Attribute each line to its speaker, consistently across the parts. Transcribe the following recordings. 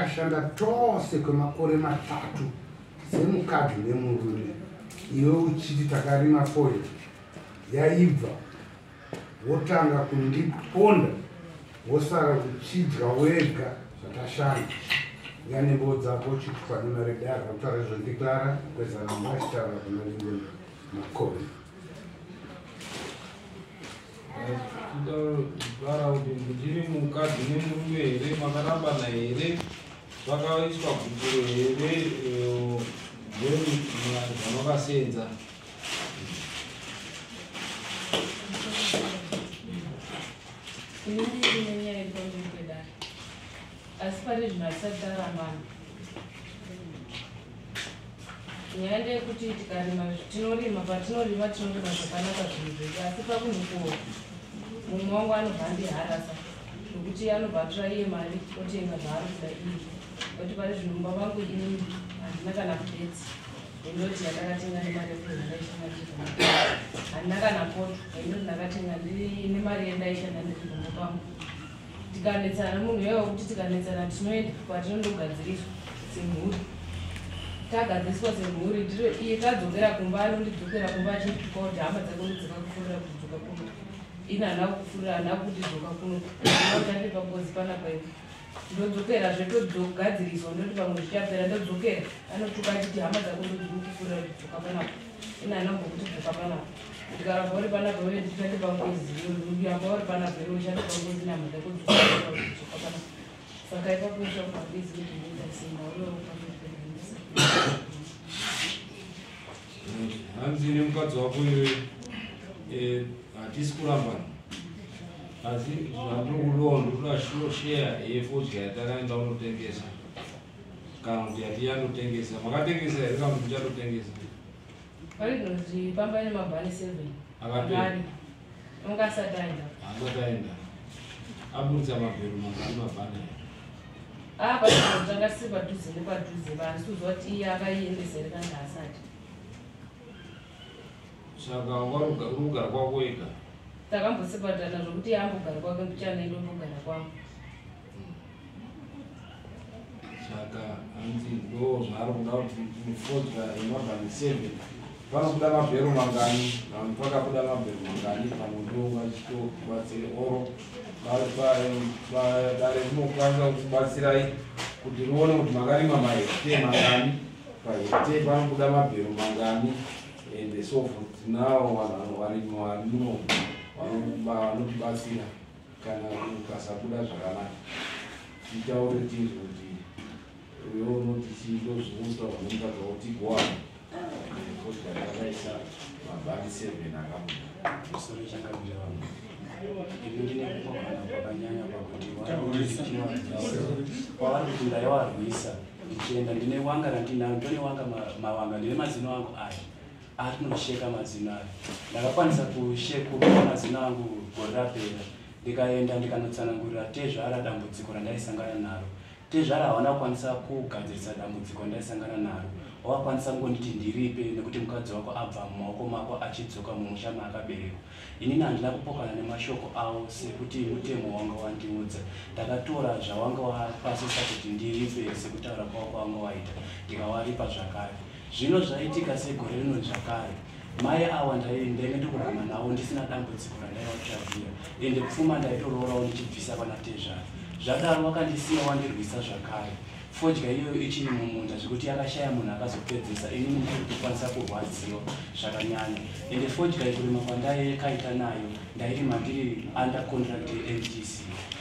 Speaker 1: takashanda tose kwemakore 3 semukadzi nemurume. Iwe uchiti takarima foil yaibva, wotanga kundiponda, wosara kuchidya wega zvatashanda. Yanembo dzako uchitwa nemareda akataura zvondiklara kwezaramba achitaura kuna Mambo Makoni.
Speaker 2: Kudare kuti ndiri mukadzi nemurume here, makarambana here, zvakaiswa guturo here, zvamakasenza.
Speaker 3: Asi pari zvino hatisati tarambana. Nyaya ndeyekuti tikarima tinorima, patinorima zvakanaka zvinhu zvedu, asi pakunokuwa mumwe wangu anobva andiharasa nokuti anobva atora iye mari otenga zvaari kuda iye. Kuti pari zvino mumba mangu inini handina kana kudetsi, ndinoti yandakatenga nemari yekuti ndaishandisa, handina kana poto indoti ndakatenga nemari yendaishanda ndizvimbo pangu. Tikanetsana munhu iyewo kuti tikanetsana tinoenda kwatinondogadziriswa semhuri. Tagadziriswa semhuri, ndiro iye tadzokera kumba anondidzokera kumba achindituka kuti hama dzake ndodzaka kufurira kudzoka kuno. Ini handina kufurira, handina kuti dzoka kuno. Ndinoti pagozi panapa iwe. Ndodzokera zvetogadziriswa ndoti pamwe zvichapera ndodzokera. Anotuka achiti hama dzake ndodziri kufurira kudzoka panapa. Ini handina kumbokuti dzoka panapa. Ndikaramba uri panapa iwe ndishande pangozi, ndiyamba uri panapa iwe ushande pangozi nehama dzake dzoka panapa. Saka ipapo ndinokuabhizi kuti ndinoita sei nawewo pamwe.
Speaker 2: Hanzi nemukadzi wako iwe hatisi kurambana, asi zvandinokudiwa ndokuda share yefodya yatakaenda unotengesa kana kuti yati yandotengesa. Makatengesa here kana kuti muchatotengesa?
Speaker 3: Parinoti pamba nemabhani 7 akaperi ungasati aenda,
Speaker 2: angataenda abudisa mabhero mangani mabhani
Speaker 3: patanga tisi padhuze nepadhuze, vanhu tikuziva kuti iye akaiendesa here kana asati.
Speaker 2: Saka uri kugara kwako wega?
Speaker 3: Takambosepatana zvokuti ambogara kwake mbichana indombogara kwangu.
Speaker 2: Saka hanzi ndo zvaro kuda kuti mufodya yemabhani 7 panobuda mabhero mangani, vanhu pakabuda mabhero mangani, pamwe ndo vachitokubatsira oro dare rinokwanisa kubatsirai kuti rione kuti makarima mahekte mangani, pahekte panobuda mabhero mangani, and so forth. Nawo varimi varimo vanotibatsira kana ukasabuda zvakanaka. Titaure tizvo kuti iwe unoti chindo zvinoswa vanomukadzi kuti gwani fodya yakaisa mabhani 7 akabuda.
Speaker 4: Musoro chakabvira vanhu ini ndine kukwana kwakanyanya pakuti kwavari kuti ndaivarwisa ndichienda ndine wanga randinaro, ndone wanga mawanga, ndine mazino angu aya atinosheka mazino ayo. Ndakakwanisa kupa mazino angu gore rapera, ndikaenda ndikanotsanangurira tezvara dambudziko randaisangana naro. Tezvara havana kukwanisa kugadzirisa dambudziko randaisangana naro, wakwanisa kungonditi ndiripe nekuti mukadzi wako abva mumaoko mako achidzoka mumusha maakaberekwa. Inini handina kupokana nemashoko avo sekuti mutemo wanga wandiudza. Ndakatora zvawanga wapasisa kuti ndiripe sekutaura kwako wanga waita, ndikawaripa zvakare. Zvino zvaitika segore rino zvakare, mai ava ndainge ndokurama navo ndisina dambudziko randaivatsvabvira, ende kupfuma ndaitororawo ndichibvisa pana Tezvara. Zvadaro wakandisiya wandirwisa zvakare. Fodya iyoyo ichiri mumunda zvekuti yakashaya munhu akazopedzesa, inini ndikukwanisa kurwadziwa zvakanyanya. Ende fodya ikurima kwandaikaita nayo ndairima ndiri under contract yeMTC.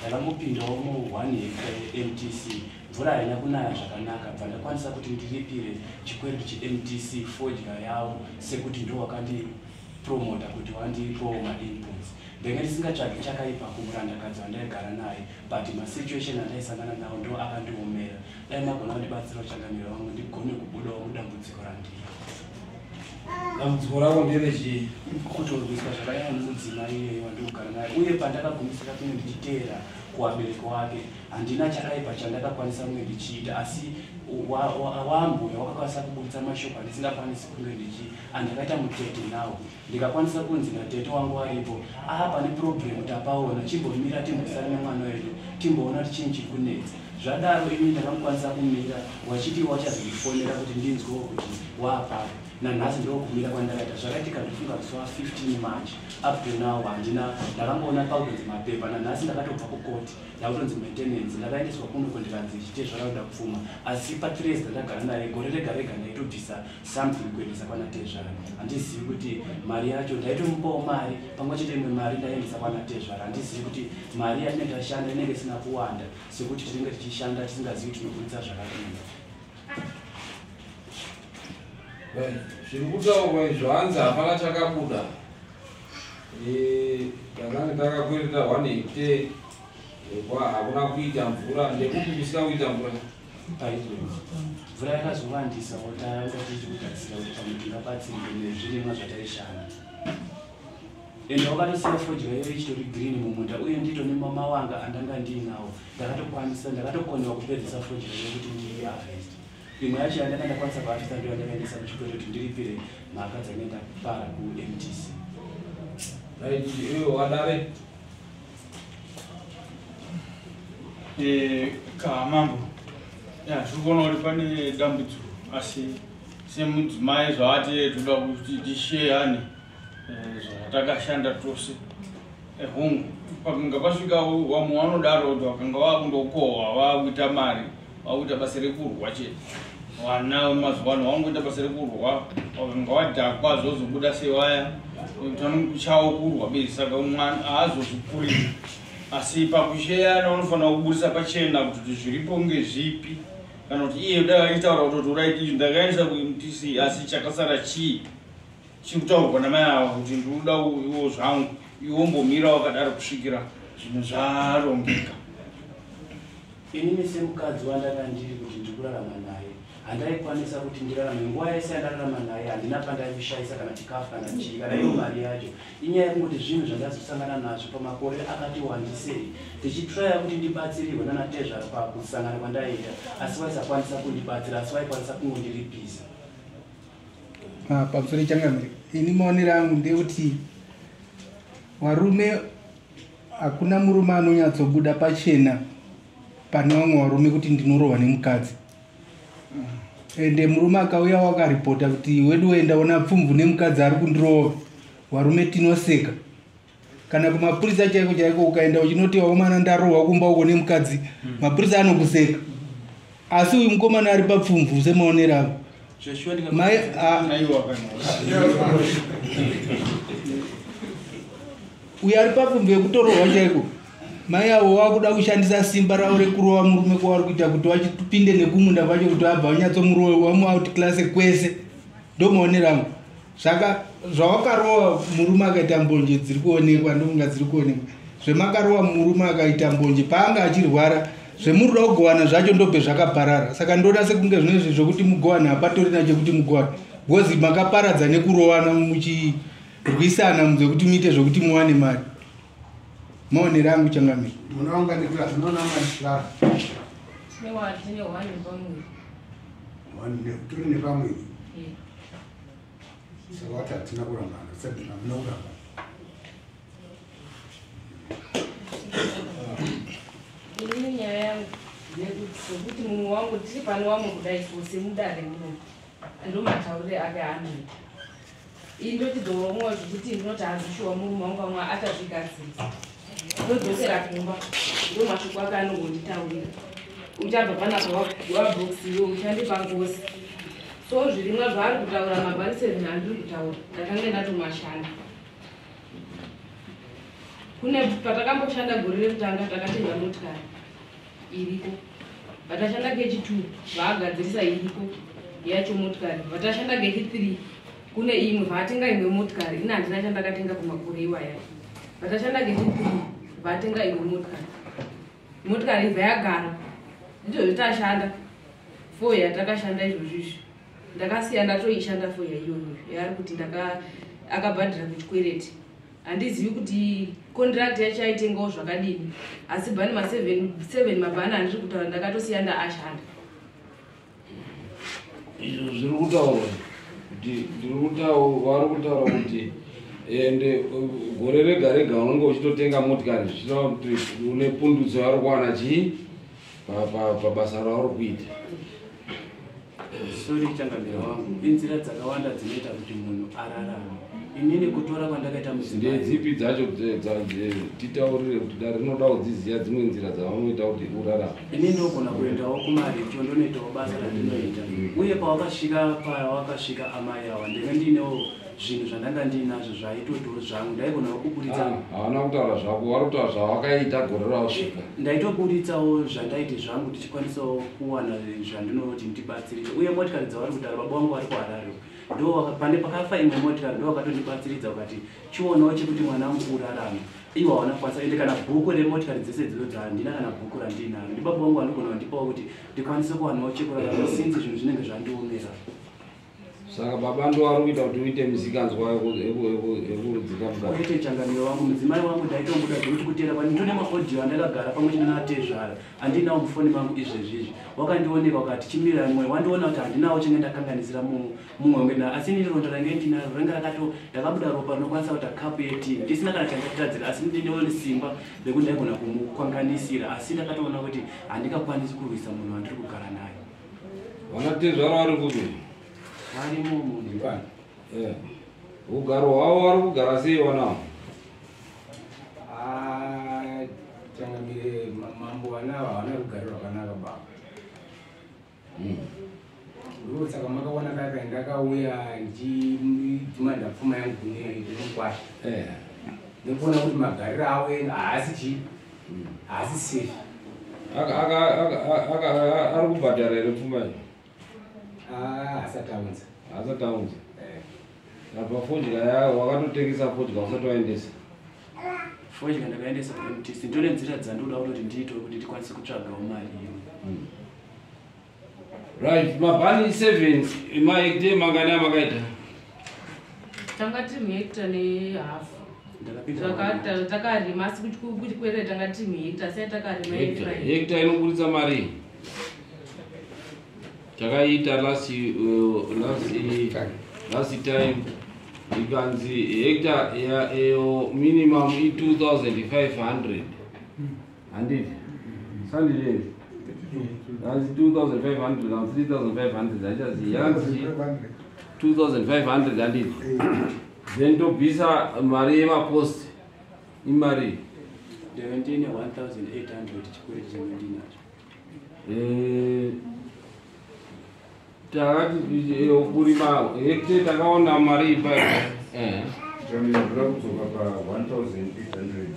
Speaker 4: Ndakangopindawo mu1 hectare yeMTC. Mvura haina kunaya zvakanaka, bva ndakwanisa kuti ndiripire chikwereti cheMTC fodya yavo sekuti ndo wakandipromota kuti wandipawo mainputs. Ndenge ndisingatsvagi chakaipa kumurandakadzi wandaigara naye, but masituation andaisangana nawo ndo akandiomera. Dai magona kundibatsira uchangamira wangu ndigone kubudawo mudambudziko randiri.
Speaker 2: Dambudziko rako nderechii?
Speaker 4: Kutorwiswa zvakanyanya nomudzimai iyeye wandikugara naye, uye pandakagumisira kunge ndichiteera kuvabereki wake handina chakaipa chandakakwanisa kunge ndichiita, asi wambuya wakakwanisa kubudisa mashoko andisingakwanisi kunge andakaita mutete nawo. Ndikakwanisa kunzi natete wangu waripo, pane problem tapaona, chimbomira timbosara nemwana wedu timboona kuti chinhu chiri kunetsa. zvadaro ini ndakamukwanisa kumira wachiti wachazoifonera kuti ndinzwewo kuti wapapo nanhasi ndokumira kwandakaita zvakaitika ndofunga zuva 15 March up to now handina ndakangoona pautonzi mapepa nanhasi ndakatobva kukoti ndakutonzi maintenance ndakaendeswa kuno kundikanzi chite zvakaoda kupfuma asi patrace ndakagara naye gore rega rega ndaitobvisa something kuendesa kwana Tezvara handizivi kuti mari yacho ndaitomupawo mari pamwe chete imwe mari ndaiendesa kwana Tezvara handizivi kuti mari yatinenge tashanda inenge isina kuwanda sekuti tinenge tichishanda tisingazivi tinobudisa zvakadini.
Speaker 2: zviri kutaurwa izvo hanzi hapana chakabuda. Ndakanga ndakakwereta 1 hectare hakuna kuita mvura ndekupi kusina kuita mvura
Speaker 4: mvura yakazowandisa watanga tichikugadzira kuti pamwe tingabatsirike nezvirimwa zvataishanda ende wakatosiya fodya iyo ichitori green mumunda uye nditone mawanga andanga ndiinawo ndakatokonewa kupedzisa fodya iyo kuti ndiri harvest imwe yacho yandanga ndakwanisa kuatisa ndo yandakaendesa kuchikoro kuti ndiripire mhaka dzange ndapara kuMTC.
Speaker 2: iwe wadare
Speaker 5: Mambo zvikuona kuti pane dambudziko asi semudzimai zvavati toda kuti tisheyane zvatakashanda tose hongu pakanga pasvika vamwe vanodaro kuti vakanga vakundokohwa vakuita mari vakuita basa rekurwa chete vana mazuva ano vakungoita basa rekurwa vakanga vadhakwa zozobuda sewaya chawo kurwa bezi saka mwana haazozvikurira asi pakusheyana unofanira kubudisa pachena kuti zviripo ngezvipi kana kuti iye ndakaitaura kuti uraiti izvi ndakaendesa kuMTC asi chakasara chii chikutaurwa namai avo kuti ndinoda iwo zvangu iwo mbomira wakadaro kusvikira zvinhu zvarongeka.
Speaker 4: Inini semukadzi wandakandiri kuti ndikurarama naye handaikwanisa kuti ndirarame nguva yese yandararama naye handina pandaikushayisa kana chikafu kana chii kana iyo mari yacho inyaya yekungoti zvinhu zvandazosangana nazvo pamakore akati wandisei tichitraya kuti ndibatsirirwe nana Tezvara pakusangana kwandaita asi vaisakwanisa kundibatsira asi vaikwanisa kungondiripisa.
Speaker 1: Pamusoro changamire ini maonero angu ndekuti varume hakuna murume anonyatsobuda pachena pane vamwe varume kuti ndinorohwa nemukadzi ende murume akauya wakaripota kuti wedu wendaona pfumvu nemukadzi ari kundirohwa varume tinoseka kana kumapurisa chaiko chaiko ukaenda uchinoti wakomana ndarohwa kumba uko nemukadzi mapurisa anokuseka asi uyu mukomana ari papfumvu semaonero angu mai uyu ari papfumvu yekutorohwa chaiko mai avo wakuda kushandisa simba ravo rekurohwa murume kwavari kuita kuti wachipinde nekumunda kwacho kuti abva wanyatsomurohwa wamuoutclass kwese ndomaonero angu zvawakarohwa murume akaita mbonje dziri kuonekwa ndomunga dziri kuonekwa zvemakarohwa murume akaita mbonje paanga achirwara zvemuruda kugovana zvacho ndobve zvakaparara saka ndoda sekunge zvinezvi zvokuti mugovana hapatorina chekuti mugovana because makaparadza nekurohwana muchirwisana munzekuti muite zvokuti muwane mari maonero angu changamire
Speaker 3: tine 1
Speaker 1: turi nepamwe saka wati hatina kurangana saka hamuna kurangana
Speaker 3: ini nyaya yangu ndekuti mumwe wangu tiri pano wamwe kudai semudare muno ndomataurire ake anoita iyi ndochidzouromwa zvekuti ndinoti hazishuwa murume wangu amwe atazvigadzirisa ndodzosera kumba ndomashoko ake anongonditaurira uchabva panapa wabhokisiyo uchandipa ngosi so zvirimwa zvaari kutaura mabhari 7 handiri kutaura ndakange ndatomashanda kune patakamboshanda gore rekutanga takatenga motikari iriko vatashanda kechi2 vaagadzirisa iriko yacho motikari vatashanda kechi3 kune imwe vatenga imwe motikari ina handina chandakatenga kumakore iwaya vatashanda kechi3 vatenga imwe motikari ibva yagara ndizvo zvitashanda for yatakashanda izvozvizvi ndakasiya ndatoishanda for yaiyoyo yaari kuti akabhadhira kuchikwereti handizivi kuti contract yacho aitengawo zvakadini asi bhani ma7 mabhani handiri kutaura ndakatosiya ndaashanda
Speaker 2: izvo zviri kutaurwa kuti vari kutaura kuti ende gore rega rega unenge uchitotenga motikari zvichitaura kuti une pundutso yari kuwana chii pabasa rauri kuita.
Speaker 4: Sorry changamiro wangu, inzira dzakawanda dzinoita kuti munhu ararame. Inini kutora kwandakaita mudzimai.
Speaker 2: Ndedzipi dzacho titaurire kuti dare rinoda kudziziya dzimwe nzira dzavanoita kuti urarame.
Speaker 4: Inini ndogona kuendawo kumarecho ndonoitawo basa randinoita. Uye pawakasvika amai awa ndenge ndinewo zvinhu zvandanga ndinazvo zvaitotoro zvangu ndaigonawo kuburitsa.
Speaker 2: Hawana kutaura zvako, wari kutaura zvawakaita gore rausvika.
Speaker 4: Ndaitoburitsawo zvandaite zvangu tichikwanisawo kuwana zvandinoti ndibatsirike. Uye motikari dzavari kudara baba vangu vari kuharare. Pane pakafa imwe motikari ndo wakatotibatsiridza ukati chionawo chekuti mwana wangu urarame. Iwo hawana kukwanisa ende kana bhuku remotikari dzese dzino dzandina kana bhuku randinaro. Ndi baba vangu anogona kundipawo kuti ndikwanise kuwanawo chekurarama sinzi zvinhu zvinenge zvandiomera.
Speaker 2: Saka baba ndo ari kuita kuti uite muzikanzwa yekurudzika mukati.
Speaker 4: Uite changamiro wangu, mudzimai wangu ndaitomboda kuti kutera pani ndine maaudio andakagara pamwe chete natezvara. Andinawo mufoni mangu izvezvizvi. Wakandioneka ukati chimira mwe wandiona kuti andinawo chinge ndakanganisira mumwe na asi ndiri ronda range ndinaro ranga rakato ndakabuda ropa nokwanisa kuti kapu yeti ndisina kana changatadzira asi ndine simba rekuti ndaigona kumukwanganisira asi ndakatoona kuti andikakwanisi kurwisa munhu wandiri kugara naye.
Speaker 2: Vanatezvara vari kupi?
Speaker 4: Vari munhu.
Speaker 2: Ugaro hwavo vari kugara sei wanawo?
Speaker 6: Changamire mambo vanava havana rugare rwakanaka baba. Saka makaona kaka ndakauya ndichidhuma ndapfuma yangu nemukwasha. Ndikuona kuti magariro avo haasi haasi safe.
Speaker 2: Ari kubhadhara here pfuma iyi?
Speaker 6: Asataunza.
Speaker 2: Asataunza. Apa fodya yao wakatotengesa fodya usati waendesa?
Speaker 4: Fodya ndakaendesa kuMTC. Ndine nzira dzandoda kuti ndiite kuti ndikwanise kutsvagawo mari iyo.
Speaker 2: Right, mabhani 7 mahekta mangani amakaita?
Speaker 3: Tanga tiri hekta nehafu. Takarima asi kuti kwere tanga tiri hekta sai takarima
Speaker 2: hekta inoburitsa mari. Takaita last time ikanzi hekta minimum 2,500. Handiti? Sandileni? That's 2,500 and 3,500. I just yanzi 2,500 and it. Then to visa mari ma post imari.
Speaker 4: 1,800 chikwere chemendina.
Speaker 2: Takati kurima hekta takaona mari pa
Speaker 7: kuzoka 1,800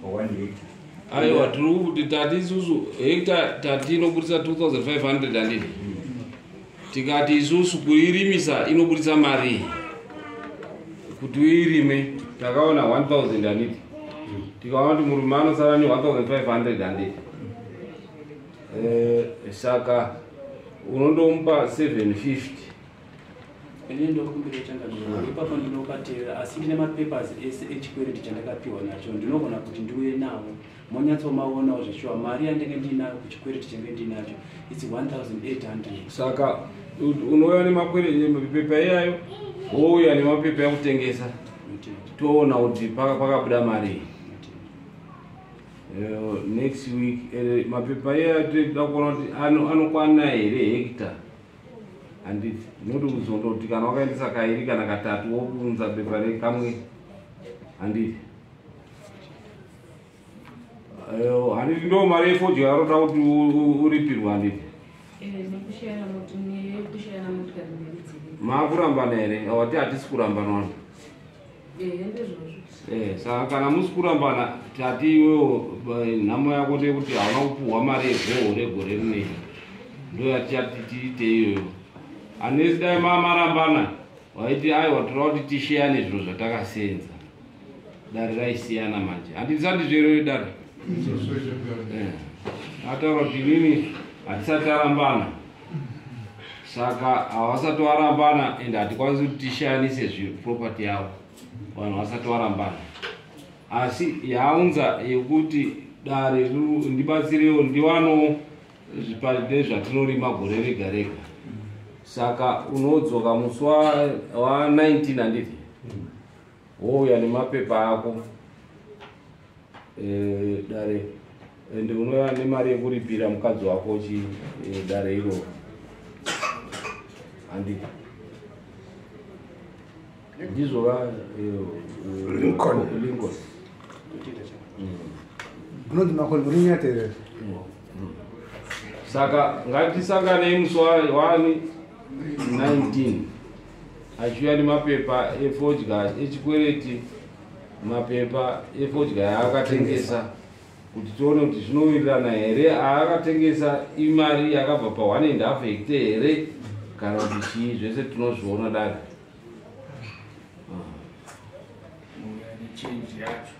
Speaker 7: for 1 hectare.
Speaker 2: Aiwa tiri kuti tati isusu hekta tati inoburitsa 2,500 anditi. Tikati isusu kuirimisa inoburitsa mari. Kuti uirime takaona 1,000 anditi. Tikaona kuti murume anosara ne 1,500 anditi. Saka unondomupa 750.
Speaker 4: Ini ndokumbira changamiro. Ipapo ndinokatera asi ndine mapapers ese echikwere chandakapiwa nacho. Ndinogona kuti ndiuye nawo. Monyatsomaonawo zveshuwa mari yandenge ndinayo kuchikwere chenge ndinacho. It's 1,800.
Speaker 2: Saka unouya nemapepa iyayo wouya nemapepa ekutengesa toona kuti pakabuda mari. Next week mapepa iyayo toda kuona kuti anokwana here hekta. Handiti noti kuzondoti kana wakaendesa kairi kana katatu wokunza pepa rekamwe. Handiti handiti ndo mari yefodya yaroda kuti uripirwa. Handiti maakurambana here awati hatisi kurambana. Saka kana musi kurambana tati iwewo nhamo yako ndeyekuti hauna kupuhwa mari yegore rinei ndo yatiyati tiite iyoyo. Anesi dai marambana waiti aiwa toda kuti tisheyane zviro zvatakasenza. Dare raisiyana manje. Handisati zvero dare. Ataura kuti inini hatisati arambana. Saka havasati varambana ende hatikwanisi kuti tisheyanise zveproperty yavo. Vanhu vasati varambana. Asi yaunza yekuti dare ndibatsirewo ndiwanowo zvipande zvatinorima gore rega rega. Saka unodzoka musi wa 19 handiti. Wouya nemapepa ako. Dare ende unova nemari yekuripira mukadzi wako dare iro handi ndizova Lincoln
Speaker 8: unonzi Makoni uri nyaterera.
Speaker 2: saka ngatisanganei musi wa19 achiuya nemapepa efodya echikwereti, mapepa efodya yaakatengesa kuti tione kuti zvinowirirana here. Aakatengesa imari yakabva pa1.5 hectare here kana kuti chii, zvese tinozviona dare.
Speaker 5: change yacho